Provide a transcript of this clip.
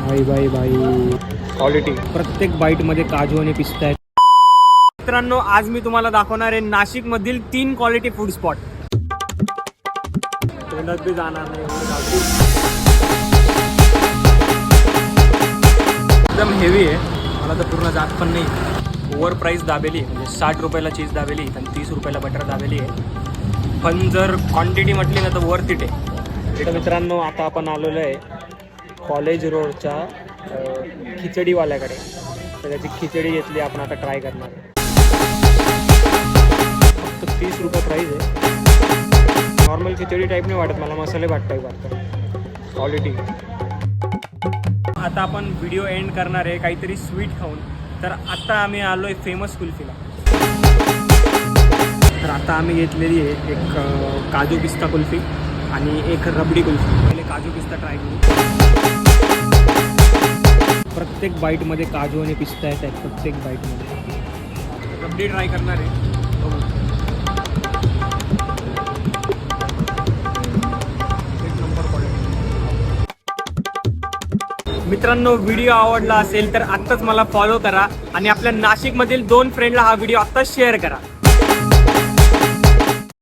भाई भाई भाई क्वालिटी प्रत्येक बाईटमध्ये काजू आणि पिस्ता आहे. मित्रांनो, आज मी तुम्हाला दाखवणार आहे नाशिक मधील 3 क्वालिटी फूड स्पॉट. तोंडात बी जाणार नाही एकदम हेवी आहे. मला तर पूर्ण जात पण नाही. ओव्हर प्राईस दाबेली आहे, म्हणजे 60 रुपयाला चीज दाबेली आणि 30 रुपयाला बटर दाबेली आहे. पण जर क्वांटिटी म्हटली ना तर वर्थ इट आहे. तर मित्रांनो, आता आपण आलेलो आहे कॉलेज रोडच्या खिचडीवाल्याकडे. तर त्याची खिचडी घेतली आपण, आता ट्राय करणार आहे. फक्त 30 रुपये प्राईस आहे. नॉर्मल खिचडी टाईप नाही वाटत मला, मसाले भात टाईप वाटतं. क्वालिटी. आता आपण व्हिडिओ एंड करणार आहे काहीतरी स्वीट खाऊन. तर आता आम्ही आलो आहे फेमस कुल्फीला. तर आता आम्ही घेतलेली आहे एक काजू पिस्ता कुल्फी आणि एक रबडी कुल्फी. पहिले काजू पिस्ता ट्राय करू. प्रत्येक बाईटमध्ये काजू आणि पिस्ता येत आहेत. प्रत्येक बाईटमध्ये रबडी ट्राय करणार आहे. मित्रांनो, व्हिडिओ आवडला असेल तर आत्ताच मला फॉलो करा आणि आपल्या नाशिकमधील 2 फ्रेंडला हा व्हिडिओ आत्ताच शेअर करा.